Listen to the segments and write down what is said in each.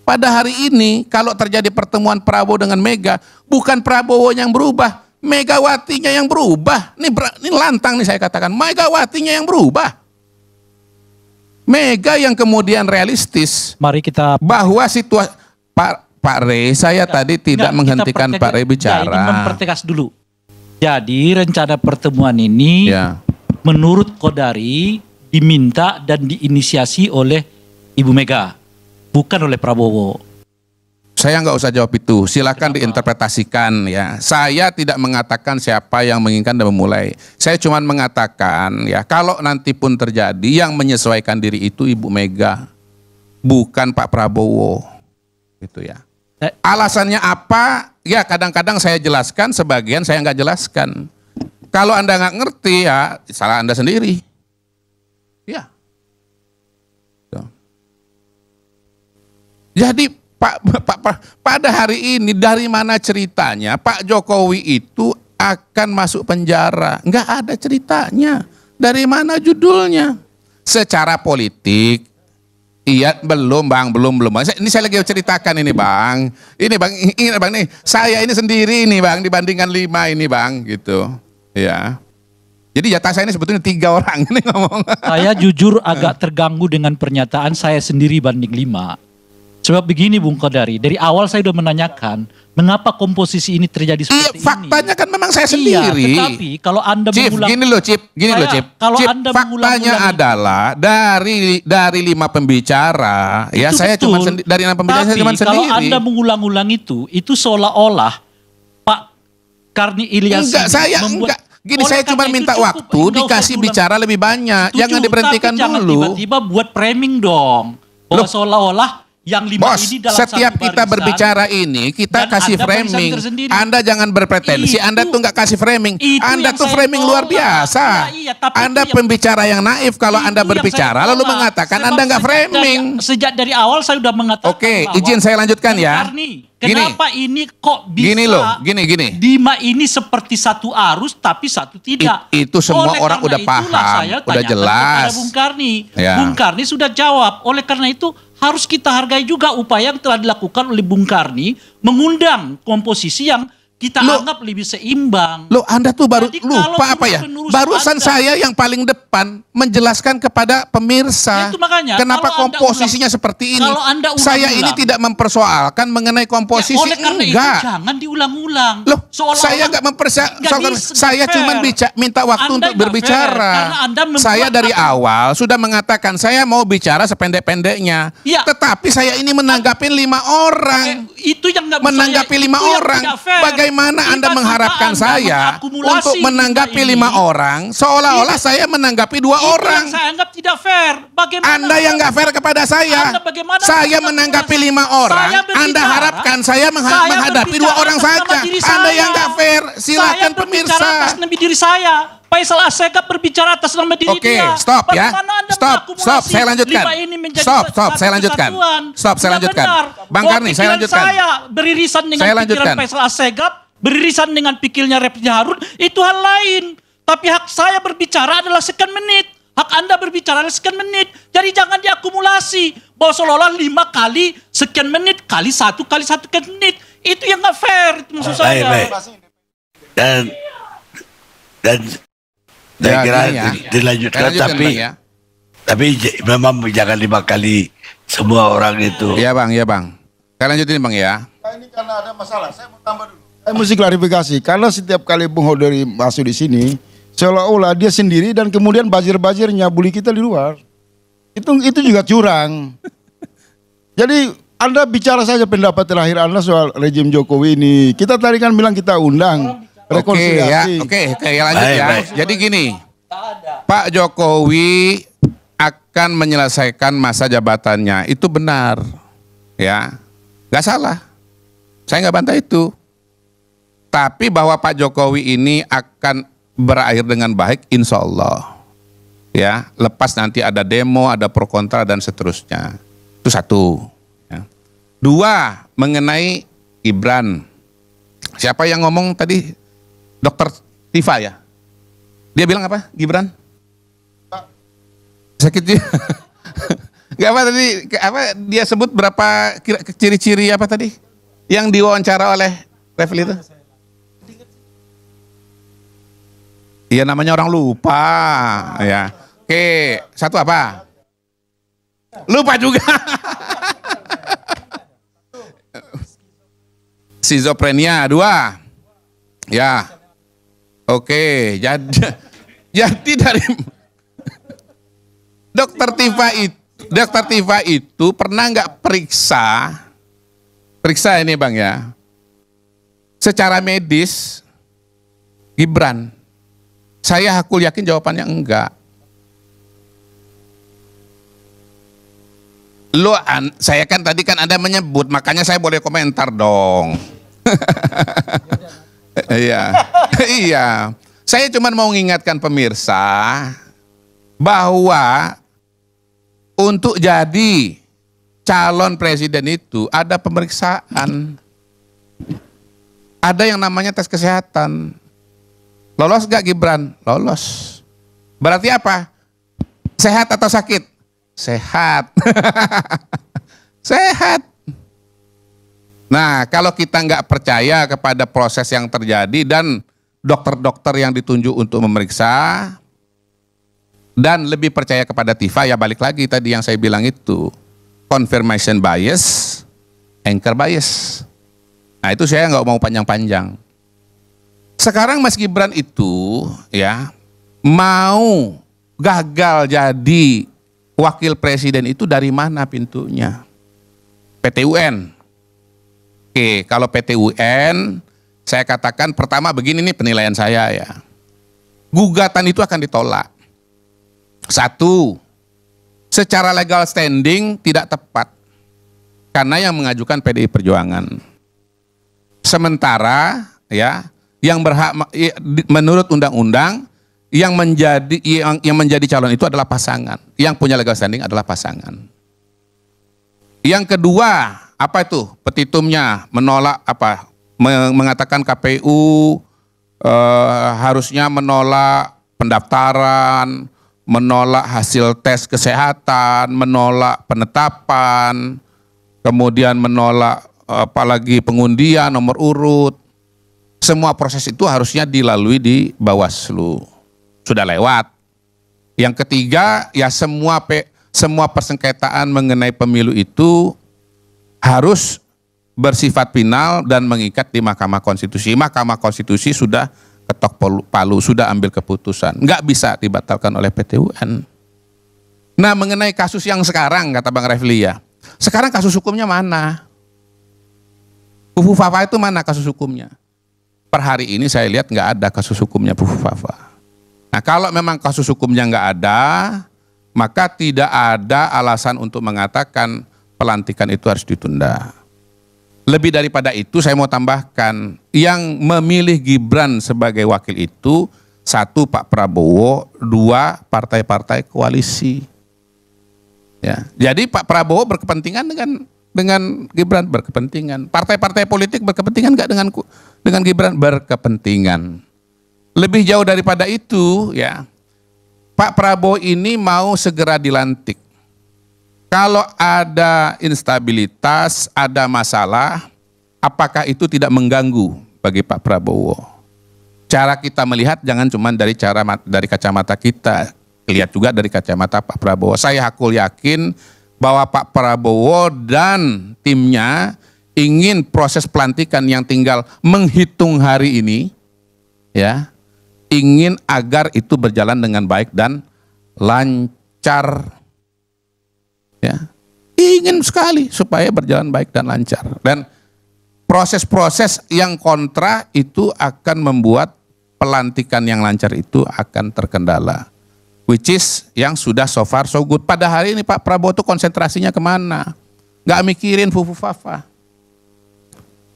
pada hari ini kalau terjadi pertemuan Prabowo dengan Mega, bukan Prabowo yang berubah, Megawatinya yang berubah. Ini lantang nih saya katakan, Megawatinya yang berubah. Mega yang kemudian realistis. Mari kita bahwa situasi Pak Rey, saya tadi tidak menghentikan Pak Rey bicara. Ya, ingin mempertegas dulu. Jadi rencana pertemuan ini menurut Kodari diminta dan diinisiasi oleh Ibu Mega, bukan oleh Prabowo. Saya nggak usah jawab itu, silakan diinterpretasikan ya. Saya tidak mengatakan siapa yang menginginkan dan memulai. Saya cuma mengatakan ya, kalau nanti pun terjadi yang menyesuaikan diri itu Ibu Mega, bukan Pak Prabowo, gitu ya. Alasannya apa? Ya kadang-kadang saya jelaskan, sebagian saya nggak jelaskan. Kalau Anda nggak ngerti ya salah Anda sendiri. Ya. Jadi pada hari ini dari mana ceritanya Pak Jokowi itu akan masuk penjara? Nggak ada ceritanya. Dari mana judulnya? Secara politik, iya belum bang, belum. Ini saya lagi ceritakan ini bang. Ini bang, ingat bang nih, saya ini sendiri nih bang dibandingkan 5 ini bang, gitu. Ya. Jadi jatah saya ini sebetulnya 3 orang ini ngomong. Saya jujur agak terganggu dengan pernyataan saya sendiri banding 5. Sebab begini Bung Kodari, dari awal saya sudah menanyakan mengapa komposisi ini terjadi seperti ini. Faktanya kan memang saya sendiri. Iya, tetapi kalau Anda mengulang, gini loh Cip. Kalau Anda faktanya adalah dari 5 pembicara, ya saya cuma dari 6 pembicara saya cuma sendiri. Kalau Anda mengulang-ulang itu seolah-olah Pak Karni Ilyas enggak. Gini, saya cuma minta waktu dikasih bicara lebih banyak, jangan diberhentikan dulu. Jangan tiba-tiba buat framing dong. Bahwa seolah-olah yang 5 ini dalam setiap kita berbicara ini kita kasih framing. Anda jangan berpretensi, Anda tuh nggak kasih framing. Anda tuh framing luar biasa. Anda pembicara yang naif kalau Anda berbicara lalu mengatakan Anda nggak framing. Sejak dari awal saya sudah mengatakan. Oke, izin saya lanjutkan ya. Kenapa ini kok bisa gini. 5 ini seperti satu arus tapi satu tidak. Itu semua orang udah paham, udah jelas. Bung Karni sudah jawab. Oleh karena itu harus kita hargai juga upaya yang telah dilakukan oleh Bung Karni mengundang komposisi yang kita anggap lebih seimbang. Loh, Anda tuh baru lupa apa ya? Barusan saya yang paling depan menjelaskan kepada pemirsa kenapa komposisinya seperti ini. Saya ini tidak mempersoalkan mengenai komposisi, oleh karena enggak. Itu jangan diulang-ulang. Loh, saya enggak mempersoalkan. Saya cuma minta waktu untuk berbicara. Saya dari awal sudah mengatakan saya mau bicara sependek-pendeknya. Tetapi saya ini menanggapi 5 orang. Itu yang enggak menanggapi 5 orang. Bagaimana Anda mengharapkan saya untuk menanggapi 5 orang seolah-olah saya menanggapi 2 orang? Yang saya anggap tidak fair. Bagaimana Anda yang nggak fair kepada saya? Saya menanggapi 5 orang. Anda harapkan saya menghadapi 2 orang saja? Anda yang nggak fair. Silakan pemirsa. Saya berbicara atas nama diri saya. Faisal Assegaf berbicara atas nama diri dia. Oke, stop ya. Stop, saya lanjutkan. Stop, saya lanjutkan. Bang Karni, saya lanjutkan. Saya beririsan dengan pikiran Faisal Assegaf, beririsan dengan pikirnya Refli Harun, itu hal lain. Tapi hak saya berbicara adalah sekian menit. Hak Anda berbicara adalah sekian menit. Jadi jangan diakumulasi. Bahwa seolah-olah 5 kali sekian menit, kali 1 sekian menit. Itu yang gak fair, itu maksud saya. Dan saya kira dilanjutkan, tapi memang jangan 5 kali semua orang itu. Iya bang. Saya lanjutin bang ya. Ini karena ada masalah, saya mau tambah dulu. Saya mesti klarifikasi, karena setiap kali Bung Hodari masuk di sini, seolah-olah dia sendiri dan kemudian bajir-bajir nyabuli kita di luar. Itu juga curang. Jadi Anda bicara saja pendapat terakhir Anda soal rejim Jokowi ini. Kita tadi kan bilang kita undang rekonsiliasi. Oke, lanjut ya. Jadi gini, Pak Jokowi akan menyelesaikan masa jabatannya, itu benar, ya, nggak salah. Saya nggak bantah itu. Tapi bahwa Pak Jokowi ini akan berakhir dengan baik, insya Allah. Ya, lepas nanti ada demo, ada pro kontra dan seterusnya. Itu 1. Ya. 2, mengenai Gibran. Siapa yang ngomong tadi? Dokter Tifa ya? Dia bilang apa, Gibran? Sakit juga. Gak apa tadi, apa dia sebut berapa ciri-ciri apa tadi? Yang diwawancara oleh Refli itu? Iya namanya orang lupa. Ya. Oke, satu apa? Lupa juga. Schizophrenia, 2. Ya. Oke, jadi dari Dokter Tifa itu pernah nggak periksa ini Bang ya, secara medis Gibran? Saya hakul yakin jawabannya enggak. Saya kan tadi kan Anda menyebut, makanya saya boleh komentar dong. Iya, iya. Saya cuma mau mengingatkan pemirsa bahwa untuk jadi calon presiden itu ada pemeriksaan. Ada yang namanya tes kesehatan. Lolos gak Gibran? Lolos. Berarti apa? Sehat atau sakit? Sehat. Sehat. Nah, kalau kita nggak percaya kepada proses yang terjadi dan dokter-dokter yang ditunjuk untuk memeriksa, dan lebih percaya kepada Tifa, ya balik lagi tadi yang saya bilang itu, confirmation bias, anchor bias. Nah itu saya nggak mau panjang-panjang. Sekarang Mas Gibran itu ya mau gagal jadi wakil presiden itu dari mana pintunya? PT UN. Oke, kalau PT UN, saya katakan pertama begini nih penilaian saya ya. Gugatan itu akan ditolak. 1, secara legal standing tidak tepat. Karena yang mengajukan PDI Perjuangan. Sementara ya, yang berhak menurut undang-undang yang menjadi calon itu adalah pasangan. Yang punya legal standing adalah pasangan. Yang kedua, apa itu petitumnya menolak apa? Mengatakan KPU harusnya menolak pendaftaran, menolak hasil tes kesehatan, menolak penetapan, kemudian menolak apalagi pengundian nomor urut. Semua proses itu harusnya dilalui di Bawaslu. Sudah lewat. Yang ketiga, ya semua persengketaan mengenai pemilu itu harus bersifat final dan mengikat di Mahkamah Konstitusi. Mahkamah Konstitusi sudah ketok palu, sudah ambil keputusan. Nggak bisa dibatalkan oleh PT UN. Nah mengenai kasus yang sekarang, kata Bang Refli ya, sekarang kasus hukumnya mana? Fufu Fafa itu mana kasus hukumnya? Per hari ini saya lihat nggak ada kasus hukumnya Fufu Fafa. Nah kalau memang kasus hukumnya nggak ada, maka tidak ada alasan untuk mengatakan pelantikan itu harus ditunda. Lebih daripada itu saya mau tambahkan, yang memilih Gibran sebagai wakil itu 1 Pak Prabowo, 2 partai-partai koalisi. Ya, jadi Pak Prabowo berkepentingan dengan Gibran, berkepentingan. Partai-partai politik berkepentingan nggak dengan Gibran? Berkepentingan. Lebih jauh daripada itu ya, Pak Prabowo ini mau segera dilantik. Kalau ada instabilitas, ada masalah, apakah itu tidak mengganggu bagi Pak Prabowo? Cara kita melihat jangan cuma dari kacamata kita, lihat juga dari kacamata Pak Prabowo. Saya hakul yakin bahwa Pak Prabowo dan timnya ingin proses pelantikan yang tinggal menghitung hari ini, ya, ingin agar itu berjalan dengan baik dan lancar. Ya, ingin sekali supaya berjalan baik dan lancar. Dan proses-proses yang kontra itu akan membuat pelantikan yang lancar itu akan terkendala. Which is yang sudah so far so good. Pada hari ini Pak Prabowo itu konsentrasinya kemana? Nggak mikirin Fufu Fafa.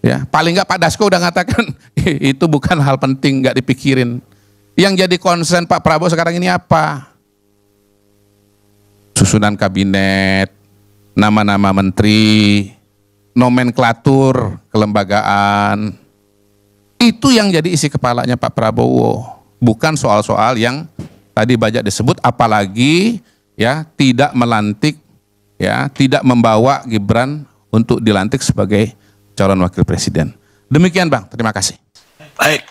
Ya, paling nggak Pak Dasko udah ngatakan itu bukan hal penting, nggak dipikirin. Yang jadi concern Pak Prabowo sekarang ini apa? Susunan kabinet, nama-nama menteri, nomenklatur kelembagaan. Itu yang jadi isi kepalanya Pak Prabowo. Bukan soal-soal yang tadi banyak disebut, apalagi ya tidak melantik ya tidak membawa Gibran untuk dilantik sebagai calon wakil presiden. Demikian Bang, terima kasih. Baik.